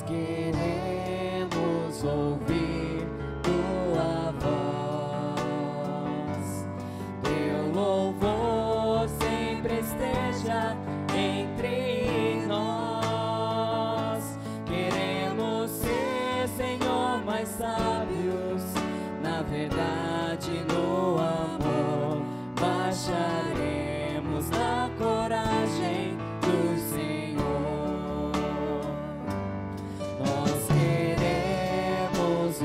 queremos ouvir tua voz. Teu louvor sempre esteja entre nós. Queremos ser, Senhor, mais sábios na verdade, no amor. Baixaremos na coragem do Senhor. Nós queremos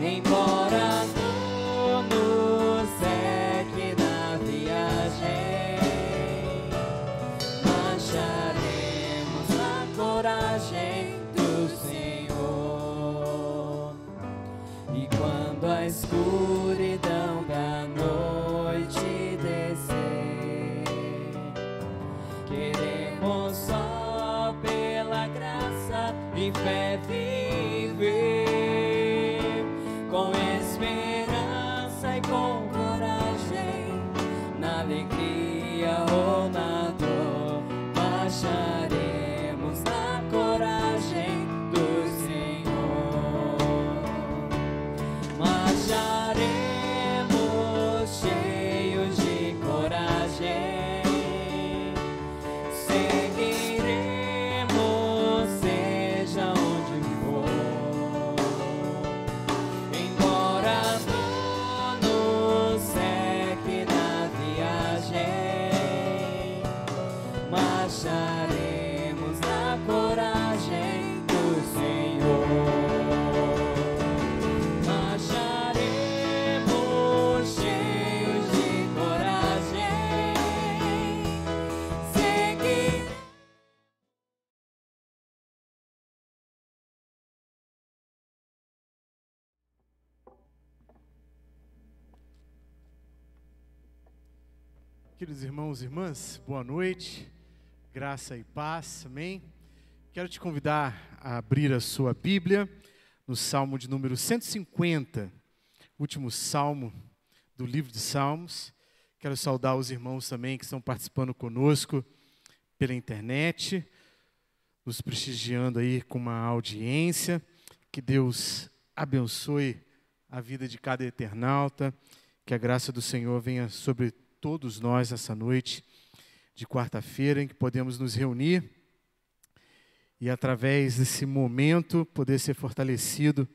embora tudo seque na viagem, marcharemos na coragem do Senhor. E quando a escuridão da noite descer, queremos só pela graça e fé viver, com esperança e com coragem, na alegria ou na dor, marcharemos na coragem do Senhor. Marcharemos cheios de coragem, seguiremos seja onde for, embora tudo seque na viagem, marcharemos na coragem do Senhor. Marcharemos cheios de coragem, seguir. Queridos irmãos e irmãs, boa noite, graça e paz, amém? Quero te convidar a abrir a sua Bíblia no Salmo de número 150, último salmo do livro de Salmos. Quero saudar os irmãos também que estão participando conosco pela internet, nos prestigiando aí com uma audiência. Que Deus abençoe a vida de cada eternauta, que a graça do Senhor venha sobre todos nós essa noite de quarta-feira, em que podemos nos reunir e, através desse momento, poder ser fortalecido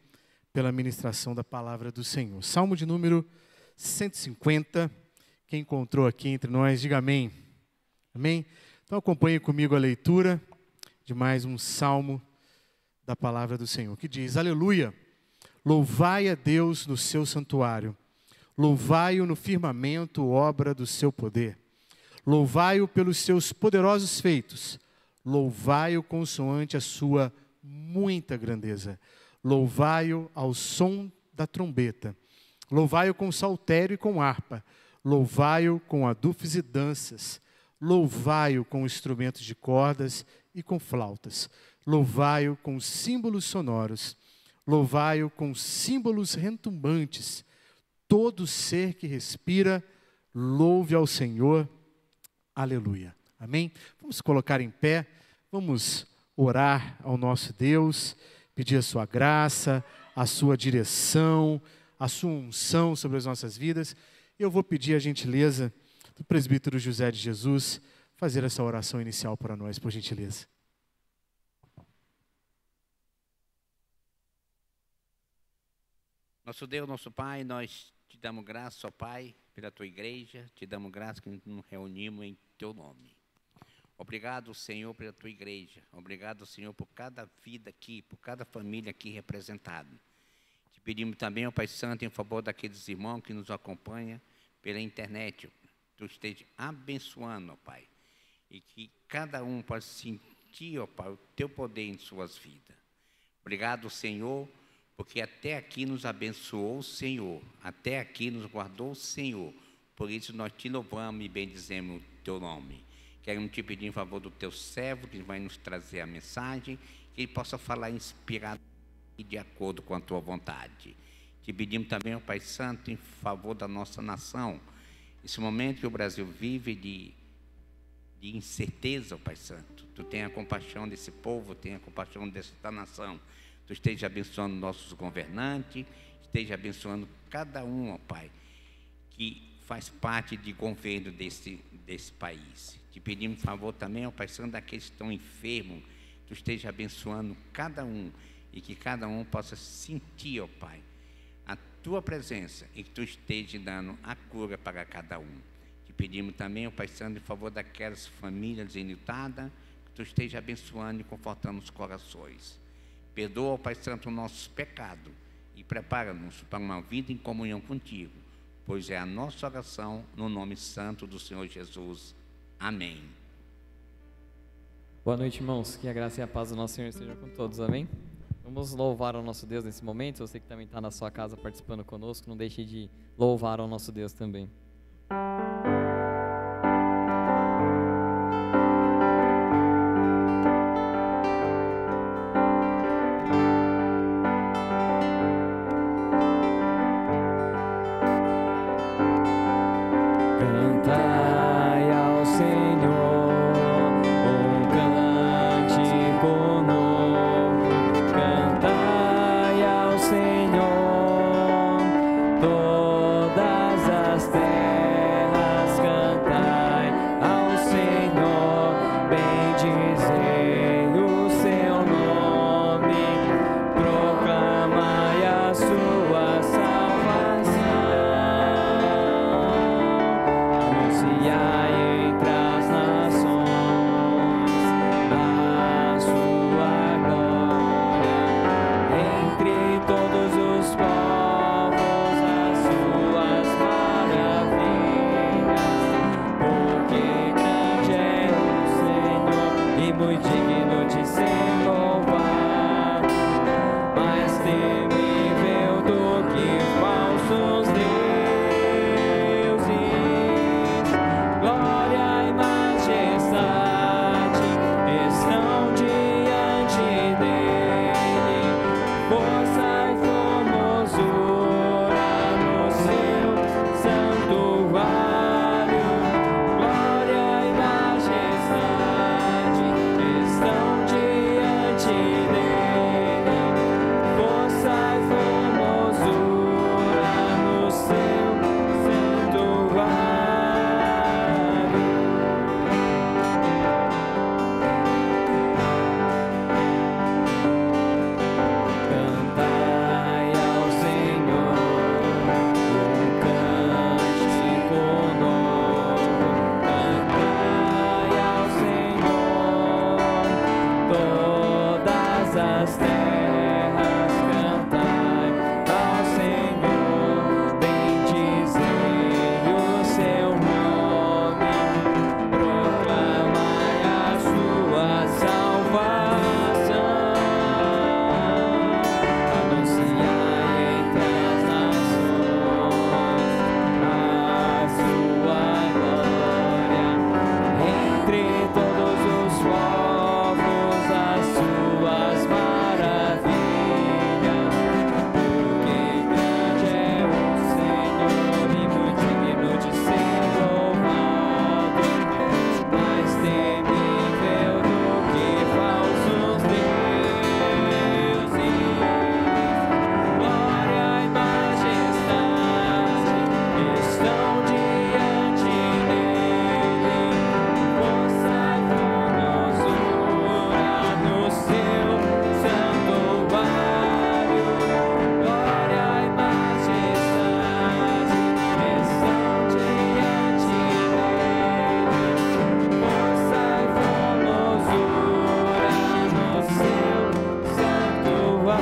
pela ministração da palavra do Senhor. Salmo de número 150, quem encontrou aqui entre nós, diga amém. Amém? Então acompanhe comigo a leitura de mais um salmo da palavra do Senhor, que diz: Aleluia, louvai a Deus no seu santuário, louvai-o no firmamento, obra do seu poder. Louvai-o pelos seus poderosos feitos. Louvai-o consoante a sua muita grandeza. Louvai-o ao som da trombeta. Louvai-o com saltério e com harpa. Louvai-o com adufes e danças. Louvai-o com instrumentos de cordas e com flautas. Louvai-o com símbolos sonoros. Louvai-o com símbolos retumbantes. Todo ser que respira, louve ao Senhor. Aleluia. Amém? Vamos colocar em pé, vamos orar ao nosso Deus, pedir a sua graça, a sua direção, a sua unção sobre as nossas vidas. Eu vou pedir a gentileza do presbítero José de Jesus fazer essa oração inicial para nós, por gentileza. Nosso Deus, nosso Pai, nós te damos graça, ó Pai, pela tua igreja, te damos graça que nos reunimos em teu nome. Obrigado, Senhor, pela tua igreja. Obrigado, Senhor, por cada vida aqui, por cada família aqui representada. Te pedimos também, ó Pai Santo, em favor daqueles irmãos que nos acompanham pela internet. Tu esteja abençoando, ó Pai, e que cada um possa sentir, ó Pai, o teu poder em suas vidas. Obrigado, Senhor, porque até aqui nos abençoou o Senhor, até aqui nos guardou o Senhor. Por isso nós te louvamos e bendizemos o teu nome. Queremos te pedir em favor do teu servo, que vai nos trazer a mensagem, que ele possa falar inspirado e de acordo com a tua vontade. Te pedimos também, ó Pai Santo, em favor da nossa nação. Esse momento que o Brasil vive de incerteza, ó Pai Santo. Tu tenha compaixão desse povo, tenha compaixão desta nação. Tu esteja abençoando nossos governantes, esteja abençoando cada um, ó Pai, que faz parte de governo desse país. Te pedimos favor também, ó Pai Santo, daqueles que estão enfermos, Tu esteja abençoando cada um e que cada um possa sentir, ó Pai, a Tua presença e que Tu esteja dando a cura para cada um. Te pedimos também, ó Pai Santo, em favor daquelas famílias enlutadas, que Tu esteja abençoando e confortando os corações. Perdoa, ó Pai Santo, os nossos pecados e prepara-nos para uma vida em comunhão contigo, pois é a nossa oração no nome santo do Senhor Jesus. Amém. Boa noite, irmãos. Que a graça e a paz do nosso Senhor esteja com todos, amém? Vamos louvar ao nosso Deus nesse momento. Você que também está na sua casa participando conosco, não deixe de louvar ao nosso Deus também. Cantai ao Senhor um cântico novo, cantai ao Senhor todas as terras, cantai ao Senhor, bendizei o seu nome, proclamai a sua salvação. Anunciai entre as nações a sua glória, entre todos os povos as suas maravilhas, porque grande é o Senhor e muito digno de ser louvado, mais temível do que falsos deuses. Glória e majestade estão diante dele, força e formosura no seu santuário. Glória e majestade estão diante dele, força e formosura no seu santuário. Cantai ao Senhor um cântico novo, cantai ao Senhor todas as terras, cantai ao Senhor, bendizei o seu nome, proclamai a sua salvação. Anunciai entre as nações a sua glória, entre todos os povos as suas maravilhas, porque grande é o Senhor e muito digno de ser louvado, mais temível do que falsos deuses. Glória e majestade estão diante dele, força e formosura no seu santuário. Glória e majestade estão diante dele, força e formosura no seu santuário.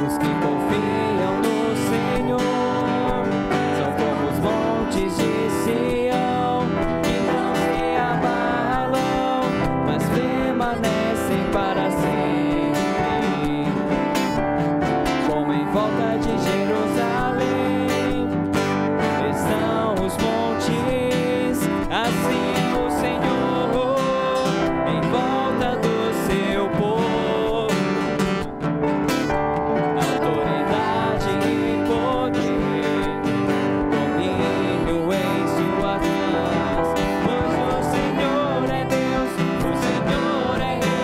Os que confiam no Senhor são como os montes de Sião, que não se abalam, mas permanecem para sempre. Como em volta de Jerusalém estão os montes, assim o Senhor em volta do seu povo. Autoridade e poder, domínio em suas mãos, pois o Senhor é Deus, o Senhor é Rei.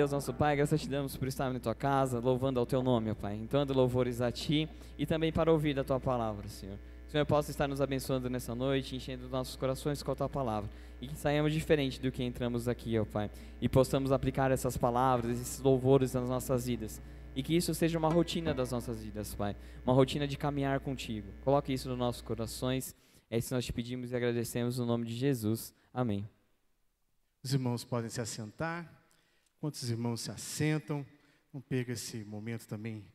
Deus, nosso Pai, graças te damos por estar na tua casa, louvando ao teu nome, ó Pai, entoando louvores a ti e também para ouvir a tua palavra, Senhor. Que o Senhor possa estar nos abençoando nessa noite, enchendo os nossos corações com a tua palavra e que saiamos diferente do que entramos aqui, ó Pai, e possamos aplicar essas palavras, esses louvores nas nossas vidas e que isso seja uma rotina das nossas vidas, Pai, uma rotina de caminhar contigo. Coloque isso nos nossos corações, é isso que nós te pedimos e agradecemos no nome de Jesus. Amém. Os irmãos podem se assentar. Enquanto os irmãos se assentam, não perca esse momento também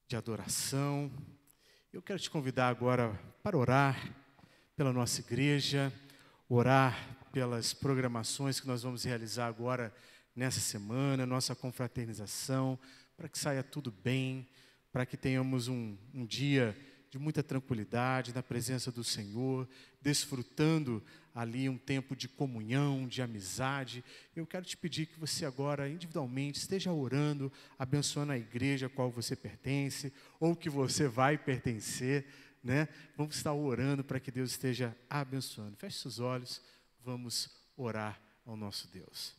de adoração. Eu quero te convidar agora para orar pela nossa igreja, orar pelas programações que nós vamos realizar agora nessa semana, nossa confraternização, para que saia tudo bem, para que tenhamos um dia de muita tranquilidade na presença do Senhor, desfrutando ali um tempo de comunhão, de amizade. Eu quero te pedir que você agora, individualmente, esteja orando, abençoando a igreja a qual você pertence, ou que você vai pertencer, né? Vamos estar orando para que Deus esteja abençoando. Feche seus olhos, vamos orar ao nosso Deus.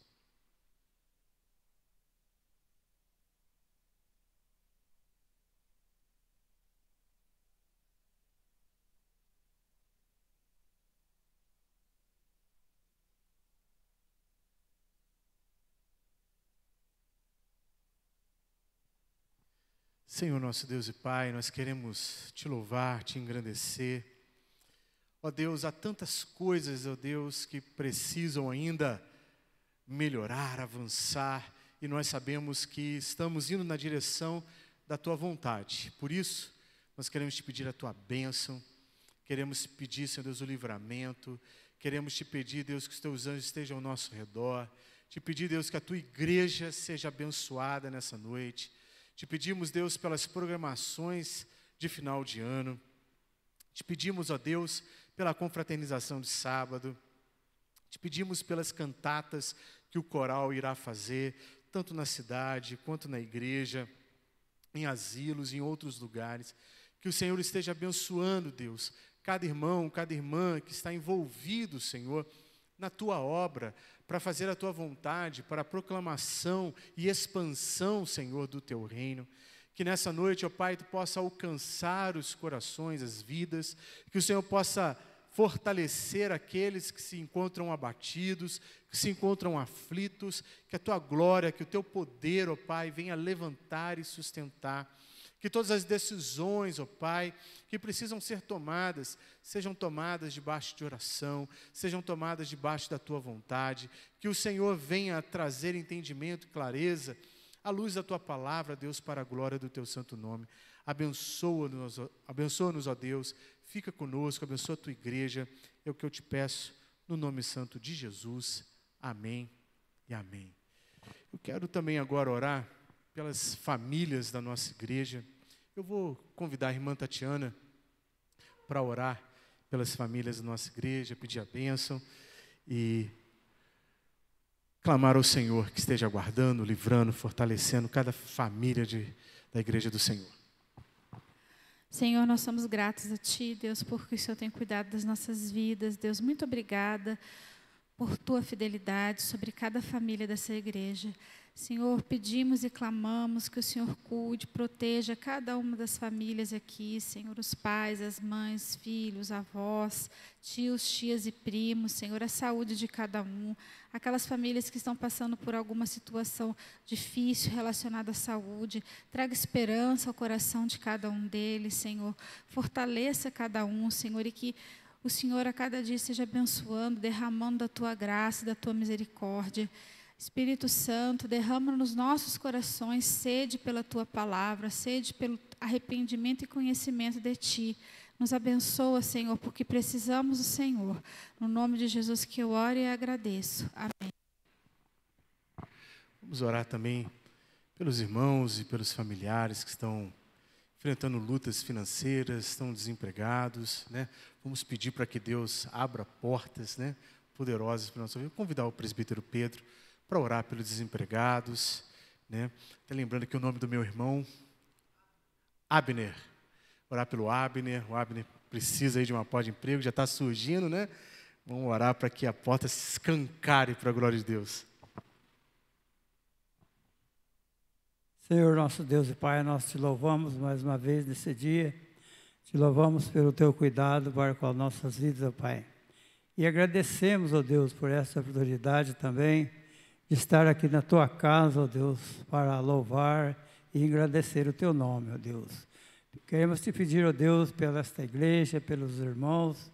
Senhor nosso Deus e Pai, nós queremos te louvar, te engrandecer. Ó Deus, há tantas coisas, ó Deus, que precisam ainda melhorar, avançar, e nós sabemos que estamos indo na direção da Tua vontade. Por isso, nós queremos te pedir a Tua bênção, queremos te pedir, Senhor Deus, o livramento, queremos te pedir, Deus, que os Teus anjos estejam ao nosso redor, te pedir, Deus, que a Tua igreja seja abençoada nessa noite. Te pedimos, Deus, pelas programações de final de ano. Te pedimos, ó Deus, pela confraternização de sábado. Te pedimos pelas cantatas que o coral irá fazer, tanto na cidade quanto na igreja, em asilos, em outros lugares. Que o Senhor esteja abençoando, Deus, cada irmão, cada irmã que está envolvido, Senhor, na Tua obra, para fazer a Tua vontade, para a proclamação e expansão, Senhor, do Teu reino. Que nessa noite, ó Pai, Tu possa alcançar os corações, as vidas, que o Senhor possa fortalecer aqueles que se encontram abatidos, que se encontram aflitos, que a Tua glória, que o Teu poder, ó Pai, venha levantar e sustentar. Que todas as decisões, ó Pai, que precisam ser tomadas, sejam tomadas debaixo de oração, sejam tomadas debaixo da Tua vontade. Que o Senhor venha trazer entendimento e clareza à luz da Tua palavra, Deus, para a glória do Teu santo nome. Abençoa-nos, ó Deus, fica conosco, abençoa a Tua igreja. É o que eu te peço, no nome santo de Jesus. Amém e amém. Eu quero também agora orar pelas famílias da nossa igreja. Eu vou convidar a irmã Tatiana para orar pelas famílias da nossa igreja, pedir a bênção e clamar ao Senhor que esteja guardando, livrando, fortalecendo cada família da igreja do Senhor. Senhor, nós somos gratos a Ti, Deus, porque o Senhor tem cuidado das nossas vidas. Deus, muito obrigada por Tua fidelidade sobre cada família dessa igreja. Senhor, pedimos e clamamos que o Senhor cuide, proteja cada uma das famílias aqui, Senhor, os pais, as mães, filhos, avós, tios, tias e primos, Senhor, a saúde de cada um, aquelas famílias que estão passando por alguma situação difícil relacionada à saúde, traga esperança ao coração de cada um deles, Senhor, fortaleça cada um, Senhor, e que o Senhor a cada dia esteja abençoando, derramando da Tua graça, da Tua misericórdia. Espírito Santo, derrama nos nossos corações sede pela Tua palavra, sede pelo arrependimento e conhecimento de Ti. Nos abençoa, Senhor, porque precisamos do Senhor. No nome de Jesus que eu oro e agradeço. Amém. Vamos orar também pelos irmãos e pelos familiares que estão enfrentando lutas financeiras, estão desempregados, né? Vamos pedir para que Deus abra portas, né, poderosas para a nossa vida. Vou convidar o presbítero Pedro para orar pelos desempregados, né? Até lembrando aqui o nome do meu irmão, Abner. Orar pelo Abner. O Abner precisa aí de uma porta de emprego, já está surgindo, né? Vamos orar para que a porta se escancare para a glória de Deus. Senhor, nosso Deus e Pai, nós te louvamos mais uma vez nesse dia. Te louvamos pelo teu cuidado para com as nossas vidas, ó Pai. E agradecemos, ó Deus, por essa oportunidade também de estar aqui na tua casa, ó Deus, para louvar e agradecer o teu nome, ó Deus. Queremos te pedir, ó Deus, pela esta igreja, pelos irmãos,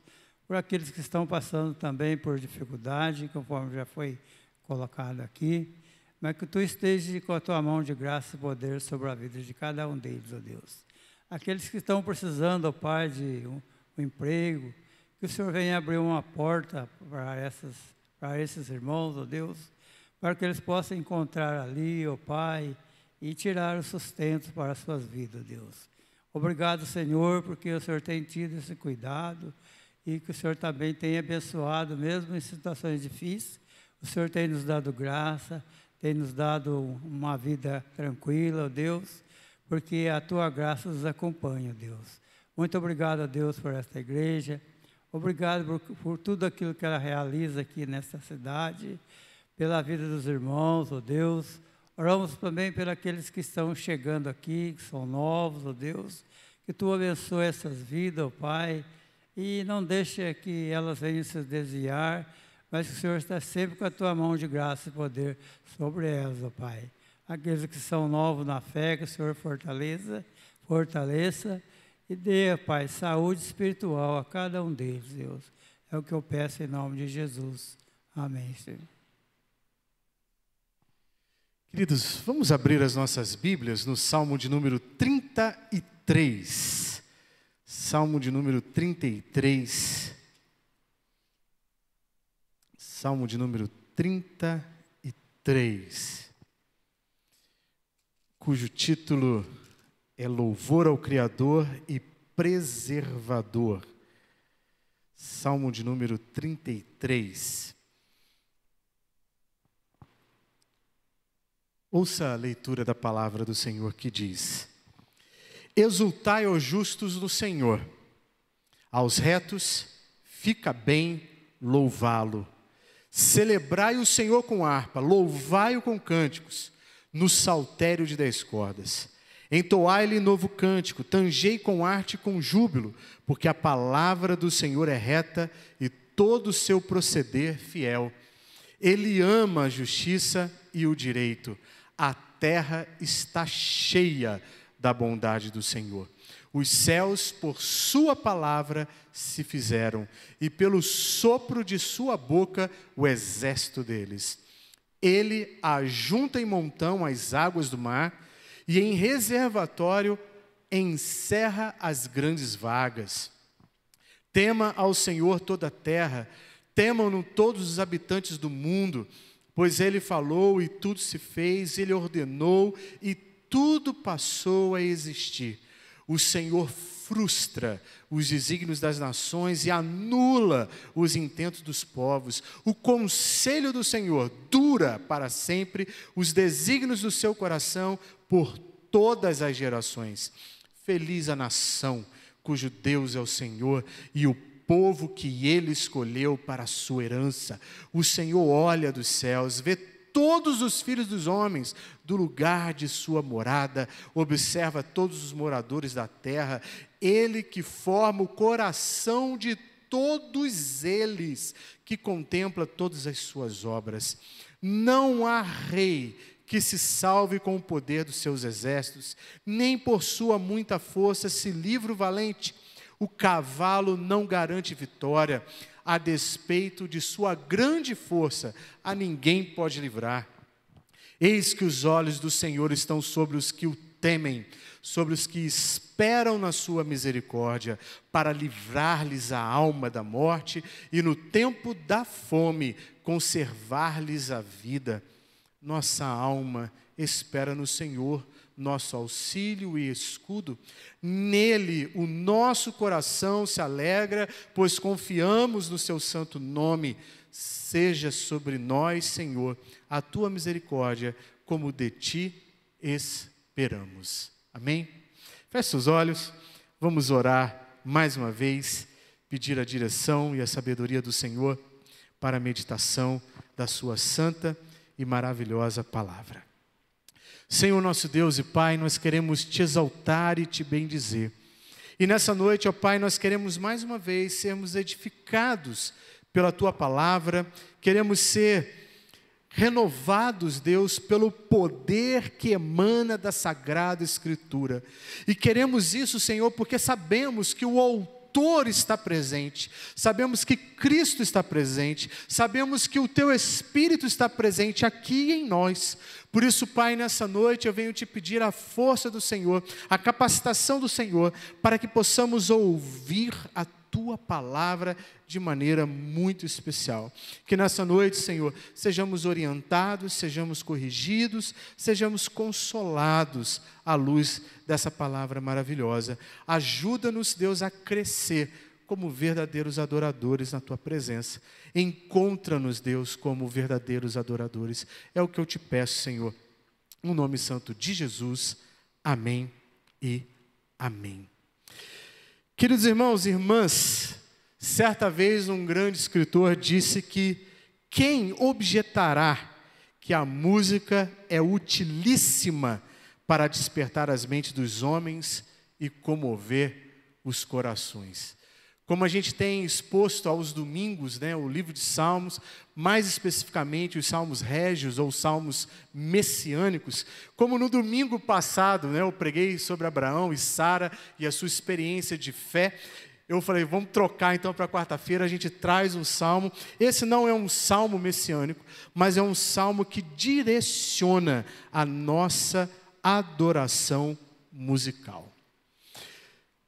por aqueles que estão passando também por dificuldade, conforme já foi colocado aqui, mas que tu estejas com a tua mão de graça e poder sobre a vida de cada um deles, ó Deus. Aqueles que estão precisando, ó Pai, de um emprego, que o Senhor venha abrir uma porta para esses irmãos, ó Deus, para que eles possam encontrar ali, ó Pai, e tirar o sustento para as suas vidas, Deus. Obrigado, Senhor, porque o Senhor tem tido esse cuidado e que o Senhor também tem abençoado, mesmo em situações difíceis. O Senhor tem nos dado graça, tem nos dado uma vida tranquila, ó Deus, porque a tua graça nos acompanha, Deus. Muito obrigado, a Deus, por esta igreja. Obrigado por tudo aquilo que ela realiza aqui nesta cidade, pela vida dos irmãos, ó Deus. Oramos também por aqueles que estão chegando aqui, que são novos, ó Deus. Que tu abençoe essas vidas, ó Pai, e não deixe que elas venham se desviar, mas que o Senhor está sempre com a tua mão de graça e poder sobre elas, ó Pai. Aqueles que são novos na fé, que o Senhor fortaleça e dê, Pai, saúde espiritual a cada um deles, Deus. É o que eu peço em nome de Jesus. Amém, Senhor. Queridos, vamos abrir as nossas Bíblias no Salmo de número 33. Salmo de número 33. Salmo de número 33. Cujo título é Louvor ao Criador e Preservador. Salmo de número 33. Ouça a leitura da palavra do Senhor que diz: Exultai, ó justos, no Senhor, aos retos fica bem louvá-lo. Celebrai o Senhor com harpa, louvai-o com cânticos, no saltério de 10 cordas. Entoai-lhe novo cântico, tangei com arte e com júbilo, porque a palavra do Senhor é reta e todo o seu proceder fiel. Ele ama a justiça e o direito. A terra está cheia da bondade do Senhor. Os céus, por sua palavra, se fizeram, e pelo sopro de sua boca, o exército deles. Ele ajunta em montão as águas do mar, e em reservatório encerra as grandes vagas. Tema ao Senhor toda a terra, temam-no todos os habitantes do mundo, pois Ele falou e tudo se fez, Ele ordenou e tudo passou a existir. O Senhor frustra os desígnios das nações e anula os intentos dos povos. O conselho do Senhor dura para sempre, os desígnios do seu coração por todas as gerações. Feliz a nação cujo Deus é o Senhor e o povo que Ele escolheu para a sua herança. O Senhor olha dos céus, vê todos os filhos dos homens do lugar de sua morada, observa todos os moradores da terra. Ele que forma o coração de todos eles, que contempla todas as suas obras. Não há rei que se salve com o poder dos seus exércitos, nem por sua muita força se livra o valente. O cavalo não garante vitória, a despeito de sua grande força, a ninguém pode livrar. Eis que os olhos do Senhor estão sobre os que o temem, sobre os que esperam na sua misericórdia, para livrar-lhes a alma da morte e no tempo da fome conservar-lhes a vida. Nossa alma espera no Senhor, nosso auxílio e escudo. Nele o nosso coração se alegra, pois confiamos no seu santo nome. Seja sobre nós, Senhor, a tua misericórdia, como de ti esperamos. Amém? Feche os olhos, vamos orar mais uma vez, pedir a direção e a sabedoria do Senhor para a meditação da sua santa e maravilhosa palavra. Senhor nosso Deus e Pai, nós queremos te exaltar e te bendizer. E nessa noite, ó Pai, nós queremos mais uma vez sermos edificados pela Tua palavra, queremos ser renovados, Deus, pelo poder que emana da Sagrada Escritura. E queremos isso, Senhor, porque sabemos que o Autor está presente, sabemos que Cristo está presente, sabemos que o Teu Espírito está presente aqui em nós. Por isso, Pai, nessa noite eu venho te pedir a força do Senhor, a capacitação do Senhor, para que possamos ouvir a Tua palavra de maneira muito especial. Que nessa noite, Senhor, sejamos orientados, sejamos corrigidos, sejamos consolados à luz dessa palavra maravilhosa. Ajuda-nos, Deus, a crescer como verdadeiros adoradores na Tua presença. Encontra-nos, Deus, como verdadeiros adoradores. É o que eu te peço, Senhor. No nome santo de Jesus. Amém e amém. Queridos irmãos e irmãs, certa vez um grande escritor disse que quem objetará que a música é utilíssima para despertar as mentes dos homens e comover os corações. Como a gente tem exposto aos domingos, o livro de Salmos, mais especificamente os Salmos Régios ou Salmos Messiânicos, como no domingo passado, eu preguei sobre Abraão e Sara e a sua experiência de fé. Eu falei, vamos trocar então para quarta-feira, a gente traz um salmo. Esse não é um salmo messiânico, mas é um salmo que direciona a nossa adoração musical.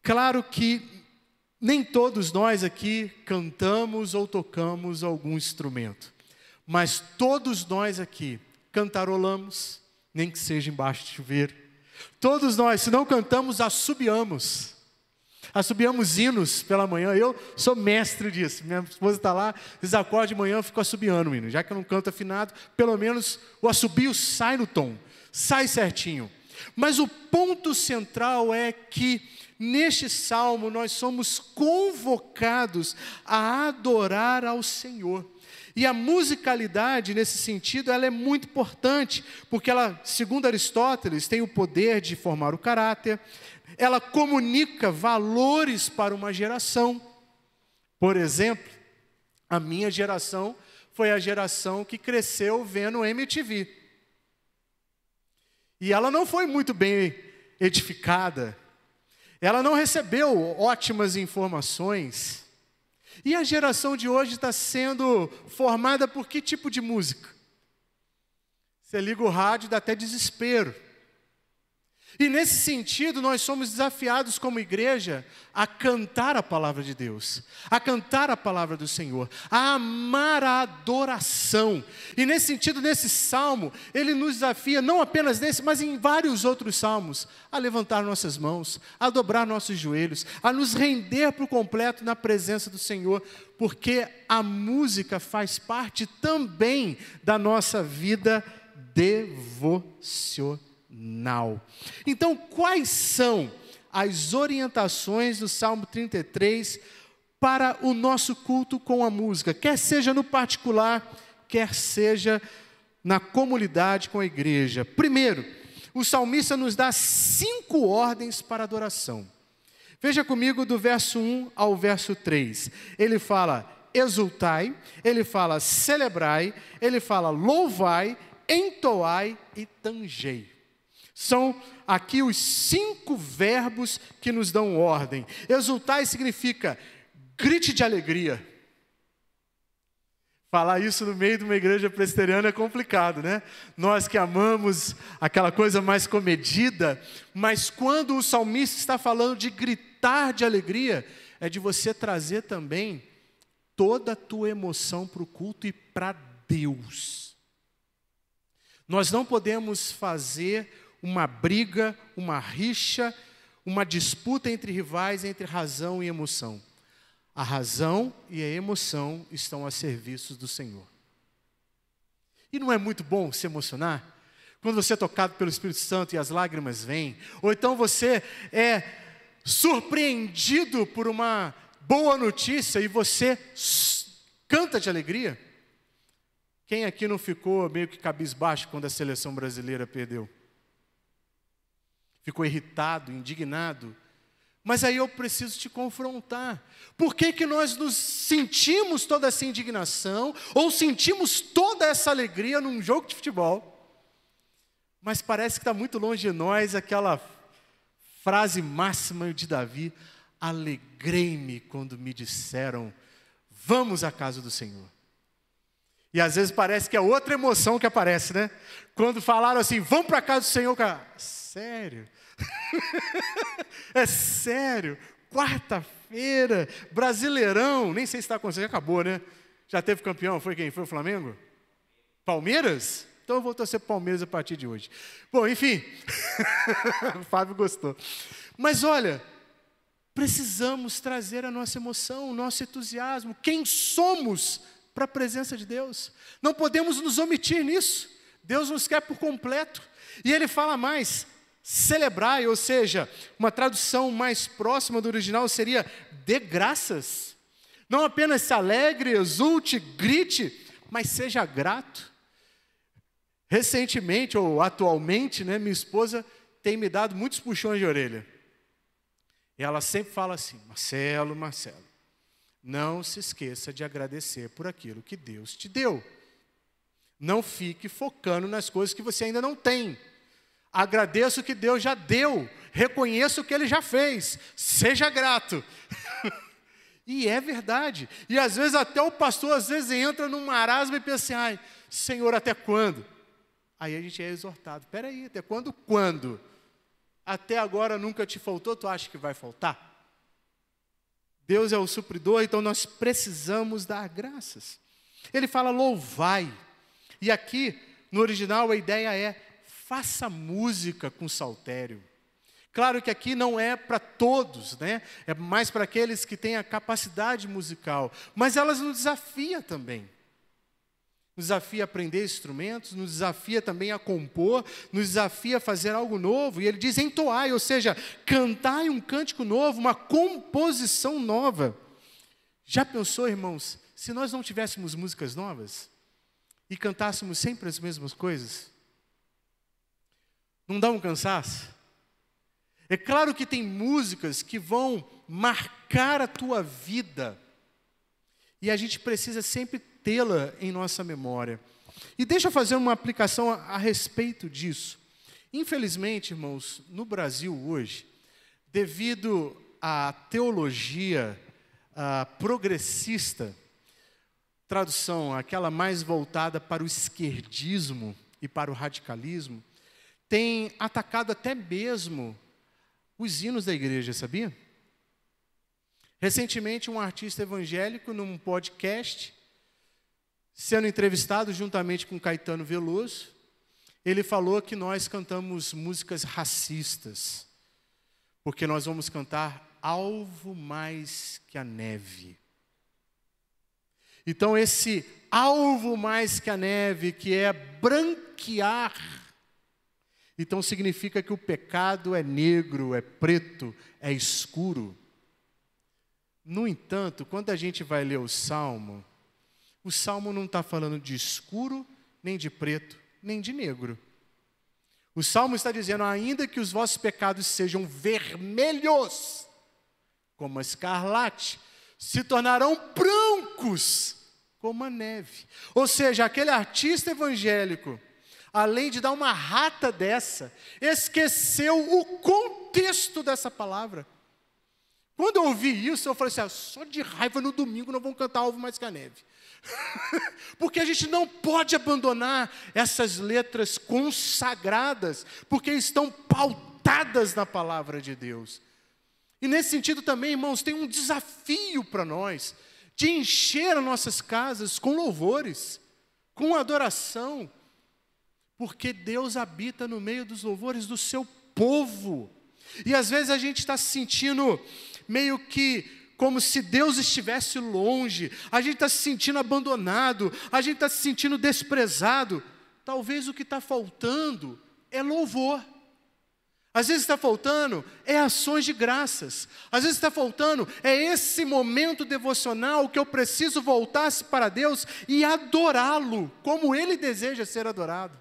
Claro que nem todos nós aqui cantamos ou tocamos algum instrumento, mas todos nós aqui cantarolamos, nem que seja embaixo de chuveiro. Todos nós, se não cantamos, assobiamos hinos pela manhã. Eu sou mestre disso, minha esposa está lá, desacorda de manhã, eu fico assobiando o hino, já que eu não canto afinado, pelo menos o assobio sai no tom, sai certinho. Mas o ponto central é que neste salmo nós somos convocados a adorar ao Senhor. E a musicalidade, nesse sentido, ela é muito importante, porque ela, segundo Aristóteles, tem o poder de formar o caráter, ela comunica valores para uma geração. Por exemplo, a minha geração foi a geração que cresceu vendo MTV. E ela não foi muito bem edificada, ela não recebeu ótimas informações. E a geração de hoje está sendo formada por que tipo de música? Você liga o rádio, dá até desespero. E nesse sentido, nós somos desafiados como igreja a cantar a palavra de Deus, a cantar a palavra do Senhor, a amar a adoração. E nesse sentido, nesse salmo, ele nos desafia, não apenas nesse, mas em vários outros salmos, a levantar nossas mãos, a dobrar nossos joelhos, a nos render por completo na presença do Senhor, porque a música faz parte também da nossa vida devocional. Então, quais são as orientações do Salmo 33 para o nosso culto com a música? Quer seja no particular, quer seja na comunidade com a igreja. Primeiro, o salmista nos dá 5 ordens para adoração. Veja comigo do verso 1 ao verso 3. Ele fala exultai, ele fala celebrai, ele fala louvai, entoai e tangei. São aqui os 5 verbos que nos dão ordem. Exultai significa grite de alegria. Falar isso no meio de uma igreja presbiteriana é complicado, né? Nós que amamos aquela coisa mais comedida, mas quando o salmista está falando de gritar de alegria, é de você trazer também toda a tua emoção para o culto e para Deus. Nós não podemos fazer uma briga, uma rixa, uma disputa entre rivais, entre razão e emoção. A razão e a emoção estão a serviço do Senhor. E não é muito bom se emocionar? Quando você é tocado pelo Espírito Santo e as lágrimas vêm, ou então você é surpreendido por uma boa notícia e você canta de alegria. Quem aqui não ficou meio que cabisbaixo quando a seleção brasileira perdeu? ficou irritado, indignado. Mas aí eu preciso te confrontar. Por que que nós nos sentimos toda essa indignação, ou sentimos toda essa alegria num jogo de futebol, mas parece que está muito longe de nós aquela frase máxima de Davi: alegrei-me quando me disseram, vamos à casa do Senhor. E às vezes parece que é outra emoção que aparece, né? Quando falaram assim, vamos para a casa do Senhor, cara, sério? É sério? Quarta-feira, Brasileirão, nem sei se está acontecendo, acabou, né? Já teve campeão, foi quem? Foi o Flamengo? Palmeiras? Então eu vou torcer para o Palmeiras a partir de hoje. Bom, enfim, o Fábio gostou. Mas olha, precisamos trazer a nossa emoção, o nosso entusiasmo, quem somos para a presença de Deus. Não podemos nos omitir nisso. Deus nos quer por completo. E Ele fala mais, celebrai, ou seja, uma tradução mais próxima do original seria dê graças. Não apenas se alegre, exulte, grite, mas seja grato. Recentemente, ou atualmente, né, minha esposa tem me dado muitos puxões de orelha. E ela sempre fala assim, Marcelo, não se esqueça de agradecer por aquilo que Deus te deu. Não fique focando nas coisas que você ainda não tem. Agradeça o que Deus já deu. Reconheça o que Ele já fez. Seja grato. E é verdade. E às vezes até o pastor entra num marasmo e pensa assim, ai, Senhor, até quando? Aí a gente é exortado. Espera aí, até quando? Quando? Até agora nunca te faltou, tu acha que vai faltar? Deus é o supridor, então nós precisamos dar graças. Ele fala louvai. E aqui, no original, a ideia é faça música com saltério. Claro que aqui não é para todos, né? É mais para aqueles que têm a capacidade musical. Mas elas nos desafiam também. Nos desafia a aprender instrumentos, nos desafia também a compor, nos desafia a fazer algo novo. E ele diz entoai, ou seja, cantai um cântico novo, uma composição nova. Já pensou, irmãos, se nós não tivéssemos músicas novas e cantássemos sempre as mesmas coisas? Não dá um cansaço? É claro que tem músicas que vão marcar a tua vida. E a gente precisa sempre tê-la em nossa memória. E deixa eu fazer uma aplicação a respeito disso. Infelizmente, irmãos, no Brasil hoje, devido à teologia progressista, tradução, aquela mais voltada para o esquerdismo e para o radicalismo, tem atacado até mesmo os hinos da igreja, sabia? Recentemente, um artista evangélico, num podcast, sendo entrevistado juntamente com Caetano Veloso, ele falou que nós cantamos músicas racistas, porque nós vamos cantar alvo mais que a neve. Então, esse alvo mais que a neve, que é branquear, então significa que o pecado é negro, é preto, é escuro. No entanto, quando a gente vai ler o Salmo não está falando de escuro, nem de preto, nem de negro. O Salmo está dizendo, ainda que os vossos pecados sejam vermelhos, como a escarlate, se tornarão brancos, como a neve. Ou seja, aquele artista evangélico, além de dar uma rata dessa, esqueceu o contexto dessa palavra. Quando eu ouvi isso, eu falei assim, só de raiva no domingo não vão cantar alvo mais que a neve. Porque a gente não pode abandonar essas letras consagradas, porque estão pautadas na palavra de Deus. E nesse sentido também, irmãos, tem um desafio para nós, de encher as nossas casas com louvores, com adoração, porque Deus habita no meio dos louvores do seu povo. E às vezes a gente está se sentindo meio que como se Deus estivesse longe, a gente está se sentindo abandonado, a gente está se sentindo desprezado. Talvez o que está faltando é louvor. Às vezes está faltando é ações de graças. Às vezes está faltando é esse momento devocional que eu preciso voltar-se para Deus e adorá-lo, como Ele deseja ser adorado.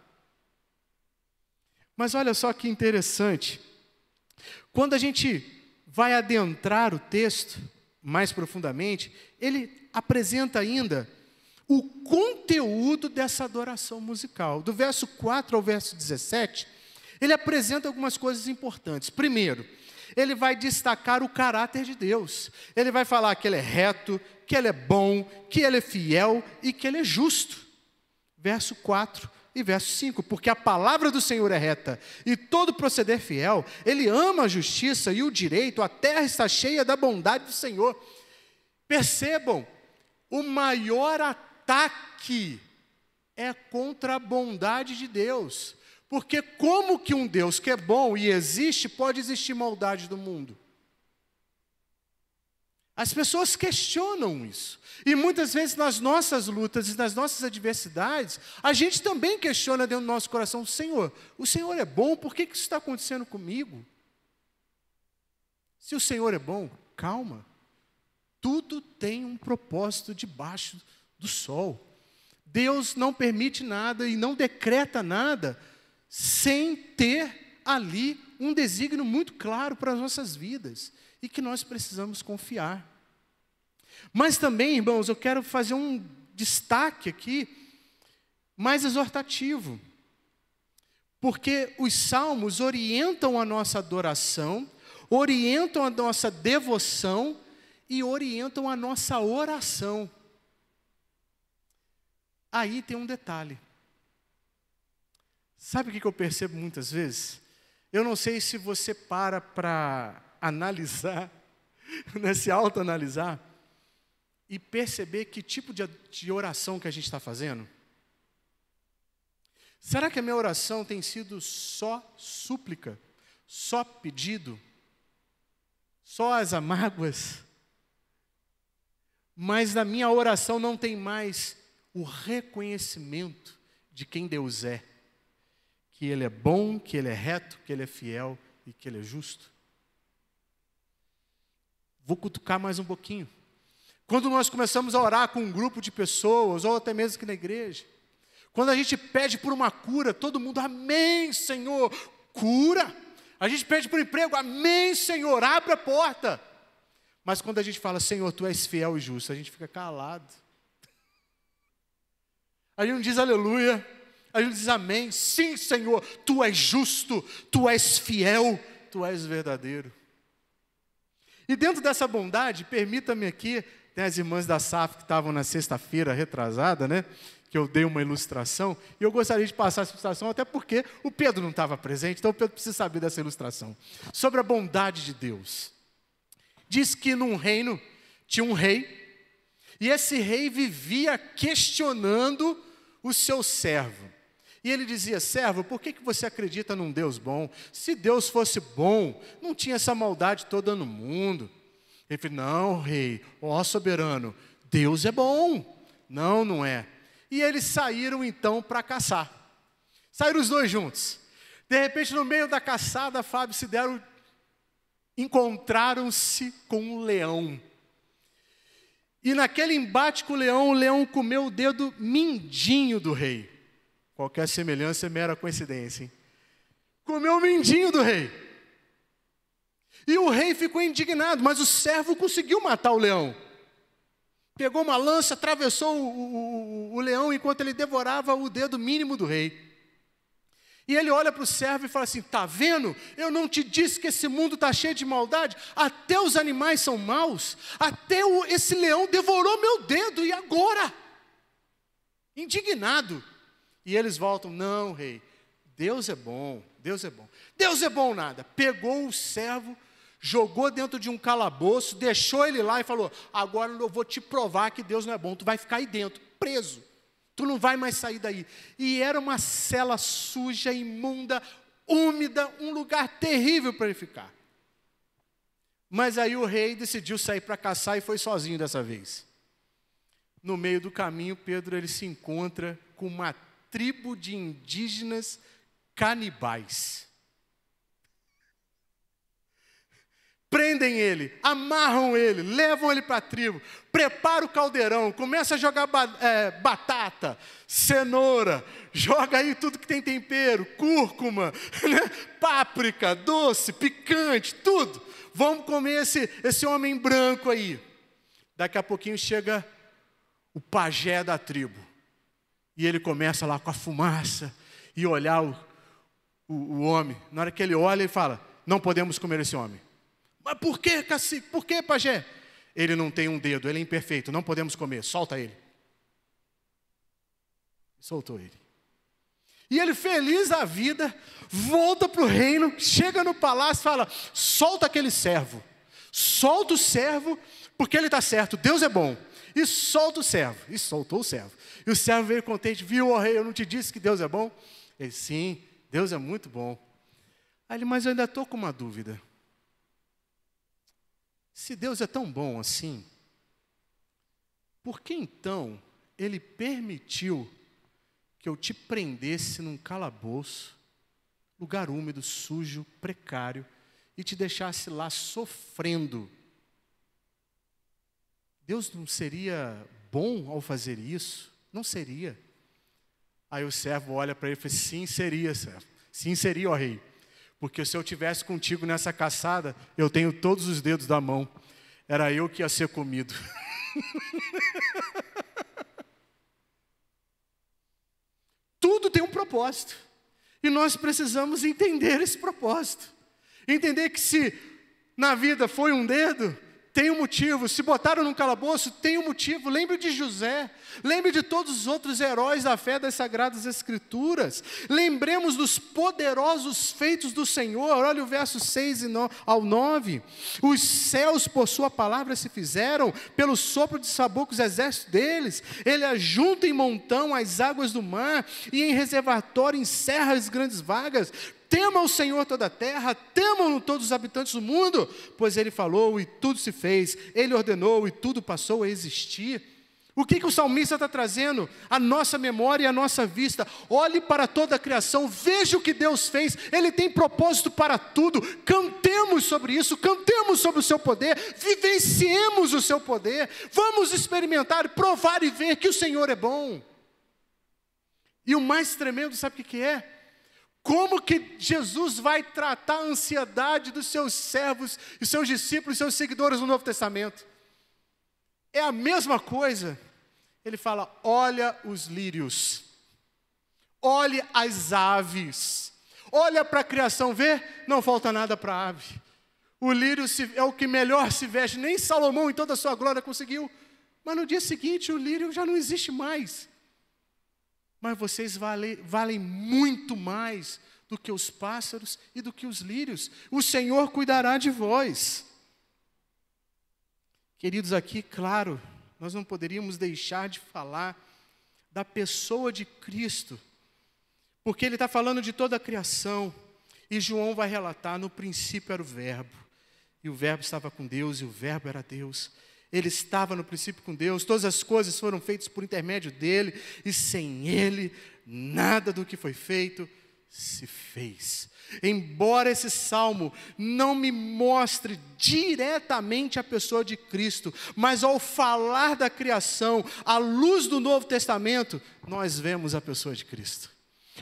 Mas olha só que interessante. Quando a gente vai adentrar o texto mais profundamente, ele apresenta ainda o conteúdo dessa adoração musical. Do verso 4 ao verso 17, ele apresenta algumas coisas importantes. Primeiro, ele vai destacar o caráter de Deus. Ele vai falar que ele é reto, que ele é bom, que ele é fiel e que ele é justo. Verso 4 e verso 5, porque a palavra do Senhor é reta e todo proceder fiel, ele ama a justiça e o direito, a terra está cheia da bondade do Senhor. Percebam, o maior ataque é contra a bondade de Deus. Porque como que um Deus que é bom e existe, pode existir maldade no mundo? As pessoas questionam isso. E muitas vezes nas nossas lutas e nas nossas adversidades, a gente também questiona dentro do nosso coração: Senhor, o Senhor é bom, por que isso está acontecendo comigo? Se o Senhor é bom, calma. Tudo tem um propósito debaixo do sol. Deus não permite nada e não decreta nada sem ter ali um desígnio muito claro para as nossas vidas e que nós precisamos confiar. Mas também, irmãos, eu quero fazer um destaque aqui mais exortativo, porque os salmos orientam a nossa adoração, orientam a nossa devoção e orientam a nossa oração. Aí tem um detalhe. Sabe o que eu percebo muitas vezes? Eu não sei se você para analisar, né, se autoanalisar, e perceber que tipo de oração que a gente está fazendo. Será que a minha oração tem sido só súplica, só pedido, só as amáguas? Mas na minha oração não tem mais o reconhecimento de quem Deus é. Que Ele é bom, que Ele é reto, que Ele é fiel e que Ele é justo. Vou cutucar mais um pouquinho. Quando nós começamos a orar com um grupo de pessoas, ou até mesmo aqui na igreja, quando a gente pede por uma cura, todo mundo, amém, Senhor, cura. A gente pede por emprego, amém, Senhor, abre a porta. Mas quando a gente fala, Senhor, Tu és fiel e justo, a gente fica calado. A gente não diz aleluia. A gente diz amém, sim, Senhor, Tu és justo, Tu és fiel, Tu és verdadeiro. E dentro dessa bondade, permita-me aqui, tem as irmãs da SAF que estavam na sexta-feira retrasada, né? Que eu dei uma ilustração, e eu gostaria de passar essa ilustração, até porque o Pedro não estava presente, então o Pedro precisa saber dessa ilustração. Sobre a bondade de Deus. Diz que num reino tinha um rei, e esse rei vivia questionando o seu servo. E ele dizia, servo, por que você acredita num Deus bom? Se Deus fosse bom, não tinha essa maldade toda no mundo. Ele falou, não, rei, ó soberano, Deus é bom. Não, não é. E eles saíram então para caçar. Saíram os dois juntos. De repente, no meio da caçada, Fábio, encontraram-se com um leão. E naquele embate com o leão comeu o dedo mindinho do rei. Qualquer semelhança é mera coincidência, hein? Comeu o mindinho do rei. E o rei ficou indignado, mas o servo conseguiu matar o leão. Pegou uma lança, atravessou o leão enquanto ele devorava o dedo mínimo do rei. E ele olha para o servo e fala assim, tá vendo? Eu não te disse que esse mundo está cheio de maldade? Até os animais são maus. Até esse leão devorou meu dedo, e agora? Indignado. E eles voltam, não, rei, Deus é bom, Deus é bom. Deus é bom nada. Pegou o servo, jogou dentro de um calabouço, deixou ele lá e falou, agora eu vou te provar que Deus não é bom, tu vai ficar aí dentro, preso. Tu não vai mais sair daí. E era uma cela suja, imunda, úmida, um lugar terrível para ele ficar. Mas aí o rei decidiu sair para caçar e foi sozinho dessa vez. No meio do caminho, Pedro ele se encontra com uma tribo de indígenas canibais. prendem ele, amarram ele, levam ele para a tribo, prepara o caldeirão, começa a jogar batata, cenoura, joga aí tudo que tem tempero, cúrcuma, né? Páprica, doce, picante, tudo. Vamos comer esse homem branco aí. Daqui a pouquinho chega o pajé da tribo. E ele começa lá com a fumaça e olhar o homem. Na hora que ele olha, ele fala: não podemos comer esse homem. Mas por que, cacique? Por que, pajé? Ele não tem um dedo, ele é imperfeito, não podemos comer, solta ele. Soltou ele. E ele, feliz da vida, volta para o reino, chega no palácio e fala: solta aquele servo. Solta o servo, porque ele está certo, Deus é bom. E solta o servo. E soltou o servo. E o servo veio contente: viu, ó rei, eu não te disse que Deus é bom? Ele: sim, Deus é muito bom. Aí ele: mas eu ainda estou com uma dúvida. Se Deus é tão bom assim, por que então Ele permitiu que eu te prendesse num calabouço, lugar úmido, sujo, precário, e te deixasse lá sofrendo? Deus não seria bom ao fazer isso? Não seria. Aí o servo olha para ele e fala: sim, seria, servo. Sim, seria, ó rei. Porque se eu estivesse contigo nessa caçada, eu tenho todos os dedos da mão. Era eu que ia ser comido. Tudo tem um propósito. E nós precisamos entender esse propósito. Entender que se na vida foi um dedo, tem um motivo. Se botaram num calabouço, tem um motivo. Lembre de José. Lembre de todos os outros heróis da fé das Sagradas Escrituras. Lembremos dos poderosos feitos do Senhor. Olha o verso 6 ao 9. Os céus por sua palavra se fizeram, pelo sopro de sabor com os exércitos deles. Ele ajunta em montão as águas do mar, e em reservatório encerra as grandes vagas. Tema o Senhor toda a terra, temam-no todos os habitantes do mundo, pois Ele falou e tudo se fez, Ele ordenou e tudo passou a existir. O que o salmista está trazendo? A nossa memória e a nossa vista. Olhe para toda a criação, veja o que Deus fez, Ele tem propósito para tudo. Cantemos sobre isso, cantemos sobre o seu poder, vivenciemos o seu poder, vamos experimentar, provar e ver que o Senhor é bom. E o mais tremendo, sabe o que é? Como que Jesus vai tratar a ansiedade dos seus servos, e seus discípulos, e seus seguidores no Novo Testamento? É a mesma coisa. Ele fala: olha os lírios, olhe as aves, olha para a criação, vê, não falta nada para a ave. O lírio é o que melhor se veste, nem Salomão em toda a sua glória conseguiu. Mas no dia seguinte o lírio já não existe mais. Mas vocês valem muito mais do que os pássaros e do que os lírios. O Senhor cuidará de vós. Queridos, aqui, claro, nós não poderíamos deixar de falar da pessoa de Cristo, porque Ele está falando de toda a criação, e João vai relatar: no princípio era o Verbo, e o Verbo estava com Deus, e o Verbo era Deus. Ele estava no princípio com Deus, todas as coisas foram feitas por intermédio dEle, e sem Ele, nada do que foi feito se fez. Embora esse salmo não me mostre diretamente a pessoa de Cristo, mas ao falar da criação, à luz do Novo Testamento, nós vemos a pessoa de Cristo.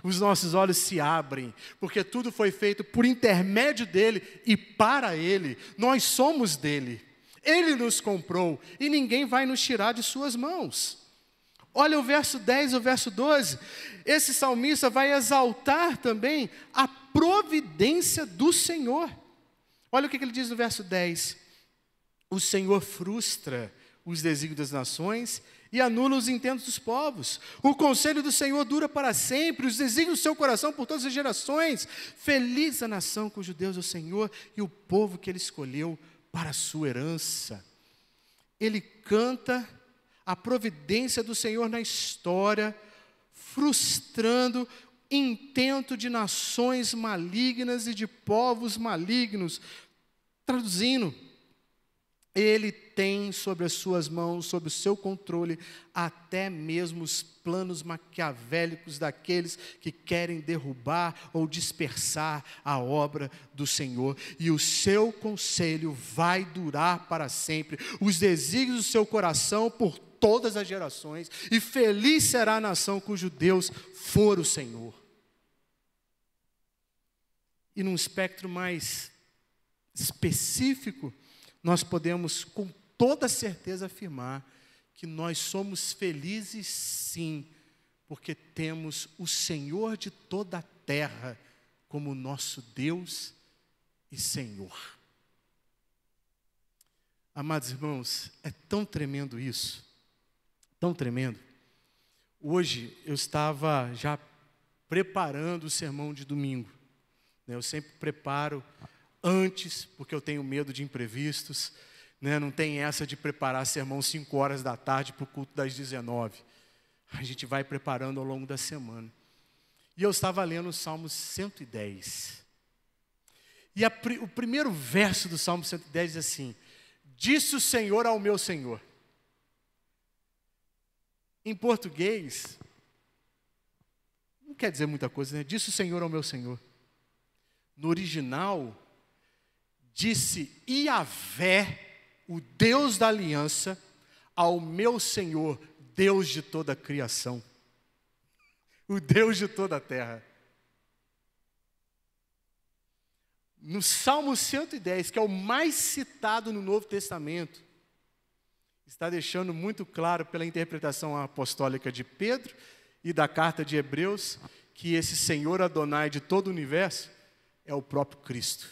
Os nossos olhos se abrem, porque tudo foi feito por intermédio dEle e para Ele. Nós somos dEle. Ele nos comprou e ninguém vai nos tirar de suas mãos. Olha o verso 10 e o verso 12. Esse salmista vai exaltar também a providência do Senhor. Olha o que ele diz no verso 10. O Senhor frustra os desígnios das nações e anula os intentos dos povos. O conselho do Senhor dura para sempre, os desígnios do seu coração por todas as gerações. Feliz a nação cujo Deus é o Senhor e o povo que Ele escolheu para a sua herança. Ele canta a providência do Senhor na história, frustrando intento de nações malignas e de povos malignos. Traduzindo, Ele tem sobre as suas mãos, sob o seu controle, até mesmo os planos maquiavélicos daqueles que querem derrubar ou dispersar a obra do Senhor. E o seu conselho vai durar para sempre. Os desígnios do seu coração por todas as gerações. E feliz será a nação cujo Deus for o Senhor. E num espectro mais específico, nós podemos com toda certeza afirmar que nós somos felizes sim, porque temos o Senhor de toda a terra como nosso Deus e Senhor. Amados irmãos, é tão tremendo isso, tão tremendo. Hoje eu estava já preparando o sermão de domingo. Eu sempre preparo antes, porque eu tenho medo de imprevistos. Não tem essa de preparar sermão 5 horas da tarde para o culto das 19. A gente vai preparando ao longo da semana. E eu estava lendo o Salmo 110. E o primeiro verso do Salmo 110 diz assim: disse o Senhor ao meu Senhor. Em português, não quer dizer muita coisa, né? Disse o Senhor ao meu Senhor. No original, disse Iavé, o Deus da aliança, ao meu Senhor, Deus de toda a criação, o Deus de toda a terra. No Salmo 110, que é o mais citado no Novo Testamento, está deixando muito claro pela interpretação apostólica de Pedro e da carta de Hebreus, que esse Senhor Adonai de todo o universo é o próprio Cristo.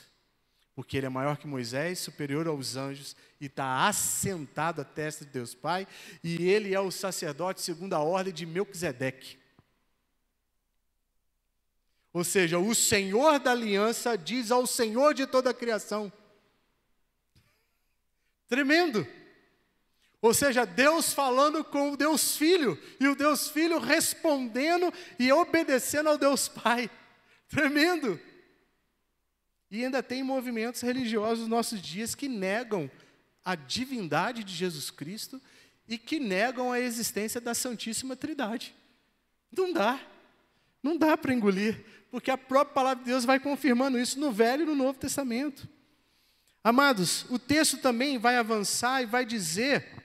Porque Ele é maior que Moisés, superior aos anjos, e está assentado à testa de Deus Pai, e Ele é o sacerdote segundo a ordem de Melquisedeque. Ou seja, o Senhor da aliança diz ao Senhor de toda a criação. Tremendo! Ou seja, Deus falando com o Deus Filho, e o Deus Filho respondendo e obedecendo ao Deus Pai. Tremendo! E ainda tem movimentos religiosos nos nossos dias que negam a divindade de Jesus Cristo e que negam a existência da Santíssima Trindade. Não dá para engolir, porque a própria palavra de Deus vai confirmando isso no Velho e no Novo Testamento. Amados, o texto também vai avançar e vai dizer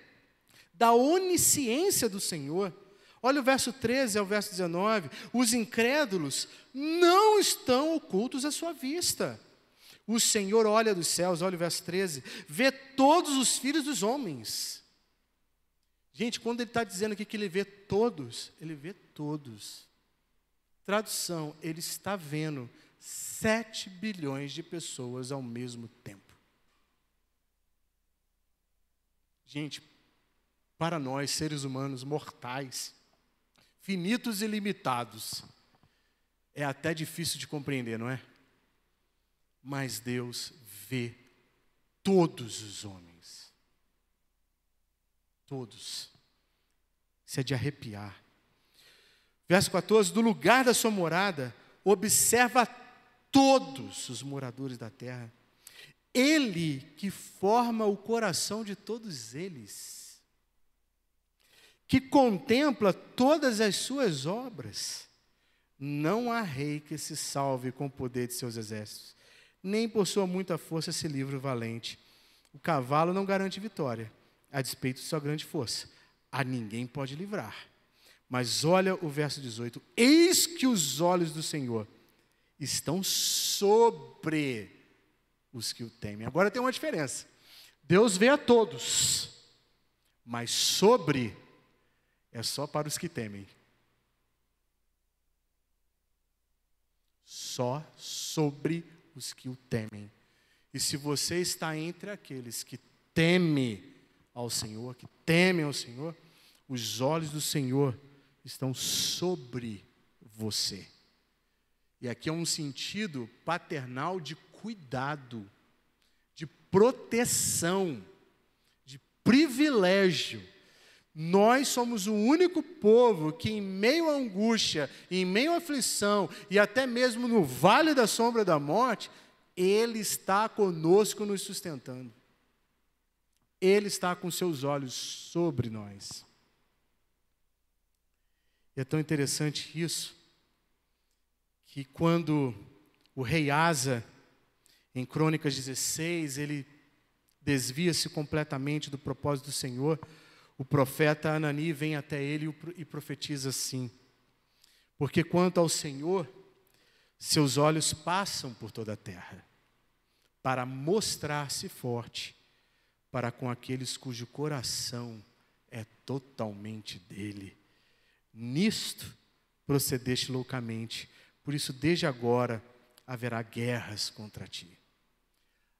da onisciência do Senhor. Olha o verso 13 ao verso 19. Os incrédulos não estão ocultos à sua vista. O Senhor olha dos céus, olha o verso 13, vê todos os filhos dos homens. Gente, quando ele está dizendo aqui que ele vê todos, ele vê todos. Tradução, ele está vendo 7 bilhões de pessoas ao mesmo tempo. Gente, para nós, seres humanos mortais, finitos e limitados, é até difícil de compreender, não é? Mas Deus vê todos os homens. Todos. Isso é de arrepiar. Verso 14, do lugar da sua morada, observa todos os moradores da terra. Ele que forma o coração de todos eles, que contempla todas as suas obras. Não há rei que se salve com o poder de seus exércitos, nem por sua muita força se livre o valente. O cavalo não garante vitória, a despeito de sua grande força. A ninguém pode livrar. Mas olha o verso 18. Eis que os olhos do Senhor estão sobre os que o temem. Agora tem uma diferença. Deus vê a todos, mas sobre é só para os que temem. Só sobre os que o temem. E se você está entre aqueles que temem ao Senhor, os olhos do Senhor estão sobre você. E aqui é um sentido paternal de cuidado, de proteção, de privilégio. Nós somos o único povo que, em meio à angústia, em meio à aflição e até mesmo no vale da sombra da morte, Ele está conosco nos sustentando. Ele está com seus olhos sobre nós. E é tão interessante isso, que quando o rei Asa, em Crônicas 16, ele desvia-se completamente do propósito do Senhor, o profeta Anani vem até ele e profetiza assim: porque quanto ao Senhor, seus olhos passam por toda a terra, para mostrar-se forte para com aqueles cujo coração é totalmente dele. Nisto procedeste loucamente, por isso desde agora haverá guerras contra ti.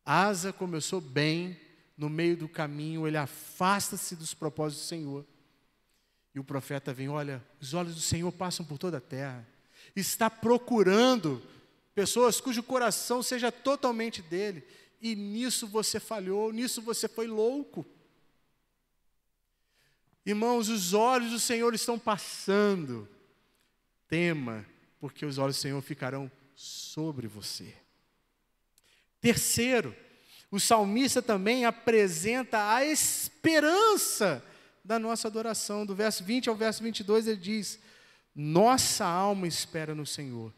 Asa começou bem, no meio do caminho ele afasta-se dos propósitos do Senhor. E o profeta vem, olha, os olhos do Senhor passam por toda a terra. Está procurando pessoas cujo coração seja totalmente dele. E nisso você falhou, nisso você foi louco. Irmãos, os olhos do Senhor estão passando. Tema, porque os olhos do Senhor ficarão sobre você. Terceiro, o salmista também apresenta a esperança da nossa adoração. Do verso 20 ao verso 22 ele diz: nossa alma espera no Senhor,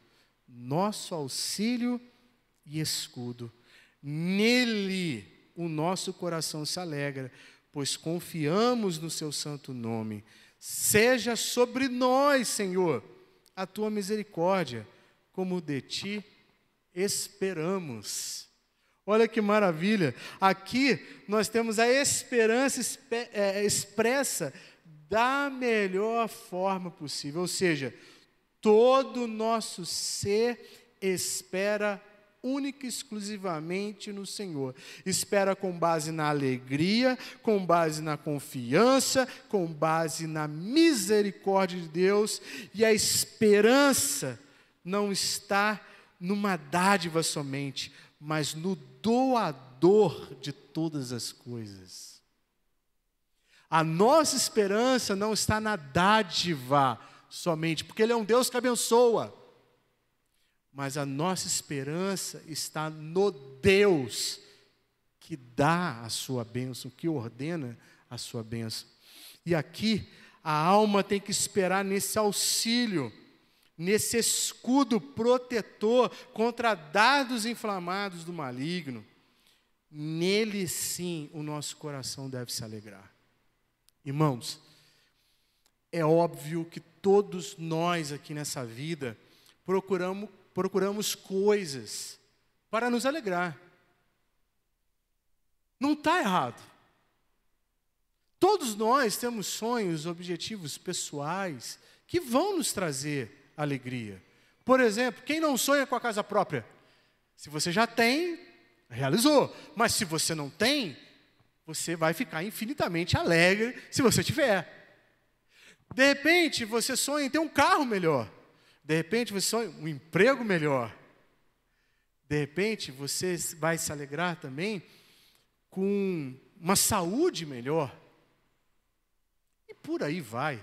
nosso auxílio e escudo. Nele o nosso coração se alegra, pois confiamos no seu santo nome. Seja sobre nós, Senhor, a tua misericórdia, como de ti esperamos. Olha que maravilha, aqui nós temos a esperança expressa da melhor forma possível, ou seja, todo o nosso ser espera única e exclusivamente no Senhor. Espera com base na alegria, com base na confiança, com base na misericórdia de Deus, e a esperança não está numa dádiva somente, mas no doador de todas as coisas. A nossa esperança não está na dádiva somente, porque Ele é um Deus que abençoa. Mas a nossa esperança está no Deus que dá a sua bênção, que ordena a sua bênção. E aqui a alma tem que esperar nesse auxílio, nesse escudo protetor contra dardos inflamados do maligno. Nele sim o nosso coração deve se alegrar. Irmãos, é óbvio que todos nós aqui nessa vida procuramos coisas para nos alegrar. Não está errado. Todos nós temos sonhos, objetivos pessoais que vão nos trazer alegria. Por exemplo, quem não sonha com a casa própria? Se você já tem, realizou. Mas se você não tem, você vai ficar infinitamente alegre se você tiver. De repente, você sonha em ter um carro melhor. De repente, você sonha um emprego melhor. De repente, você vai se alegrar também com uma saúde melhor. E por aí vai,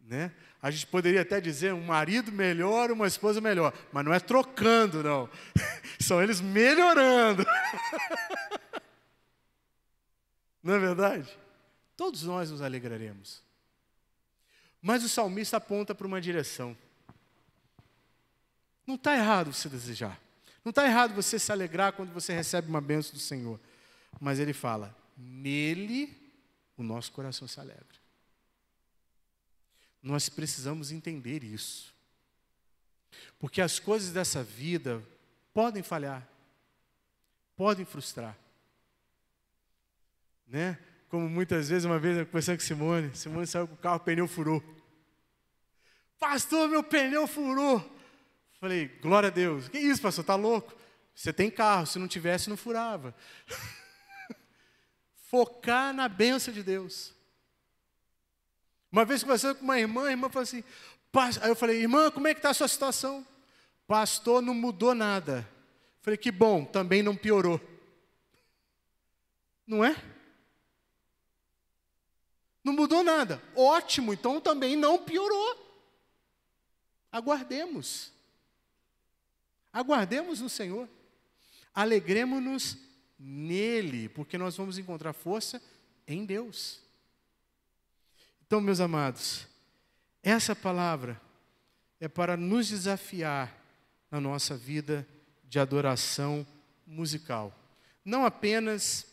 né? A gente poderia até dizer um marido melhor, uma esposa melhor. Mas não é trocando, não. São eles melhorando. Não é verdade? Todos nós nos alegraremos. Mas o salmista aponta para uma direção. Não está errado você desejar. Não está errado você se alegrar quando você recebe uma bênção do Senhor. Mas ele fala, nele o nosso coração se alegra. Nós precisamos entender isso. Porque as coisas dessa vida podem falhar, podem frustrar. Né? Como muitas vezes, uma vez eu conversando com Simone saiu com o carro, o pneu furou. Pastor, meu pneu furou. Falei, glória a Deus. Que isso, pastor, está louco? Você tem carro, se não tivesse, não furava. Focar na bênção de Deus. Uma vez conversando com uma irmã, a irmã falou assim, aí eu falei, irmã, como é que está a sua situação? Pastor, não mudou nada. Falei, que bom, também não piorou. Não é? Não mudou nada. Ótimo, então também não piorou. Aguardemos. Aguardemos no Senhor. Alegremos-nos nele, porque nós vamos encontrar força em Deus. Então, meus amados, essa palavra é para nos desafiar na nossa vida de adoração musical. Não apenas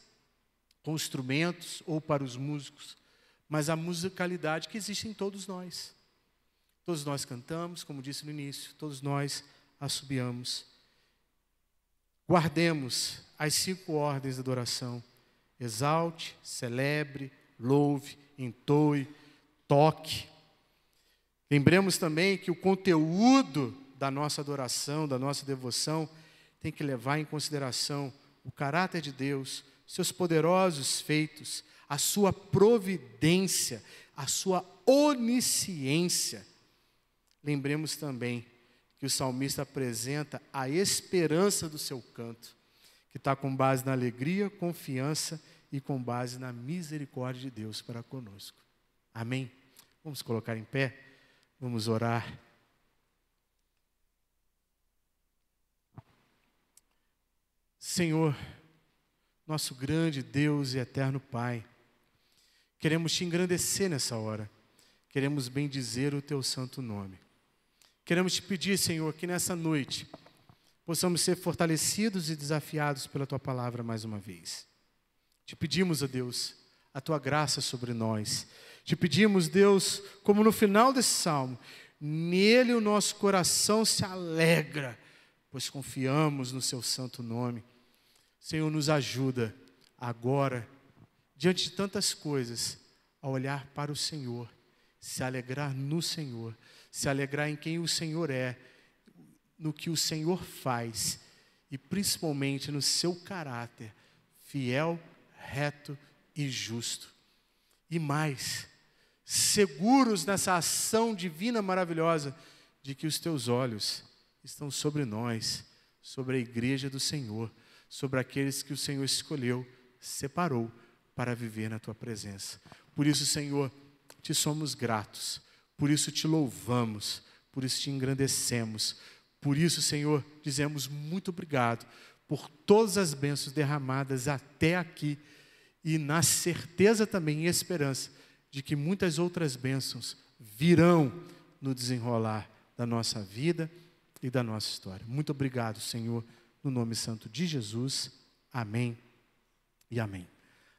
com instrumentos ou para os músicos, mas a musicalidade que existe em todos nós. Todos nós cantamos, como disse no início, todos nós assobiamos. Guardemos as 5 ordens da adoração. Exalte, celebre, louve, entoe, toque. Lembremos também que o conteúdo da nossa adoração, da nossa devoção, tem que levar em consideração o caráter de Deus, seus poderosos feitos, a sua providência, a sua onisciência. Lembremos também que o salmista apresenta a esperança do seu canto, que está com base na alegria, confiança e com base na misericórdia de Deus para conosco. Amém? Vamos colocar em pé, vamos orar. Senhor, nosso grande Deus e eterno Pai, queremos te engrandecer nessa hora, queremos bendizer o teu santo nome. Queremos te pedir, Senhor, que nessa noite possamos ser fortalecidos e desafiados pela tua palavra mais uma vez. Te pedimos, ó Deus, a tua graça sobre nós. Te pedimos, Deus, como no final desse salmo, nele o nosso coração se alegra, pois confiamos no seu santo nome. Senhor, nos ajuda agora, diante de tantas coisas, a olhar para o Senhor, se alegrar no Senhor, se alegrar em quem o Senhor é, no que o Senhor faz e principalmente no seu caráter fiel, reto e justo. E mais, seguros nessa ação divina maravilhosa de que os teus olhos estão sobre nós, sobre a igreja do Senhor, sobre aqueles que o Senhor escolheu, separou para viver na tua presença. Por isso, Senhor, te somos gratos, por isso te louvamos, por isso te engrandecemos. Por isso, Senhor, dizemos muito obrigado por todas as bênçãos derramadas até aqui e na certeza também e esperança de que muitas outras bênçãos virão no desenrolar da nossa vida e da nossa história. Muito obrigado, Senhor, no nome santo de Jesus. Amém e amém.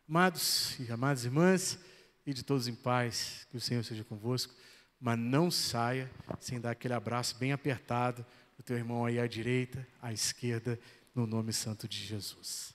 Amados e amadas irmãs, e de todos em paz, que o Senhor seja convosco, mas não saia sem dar aquele abraço bem apertado do teu irmão aí à direita, à esquerda, no nome santo de Jesus.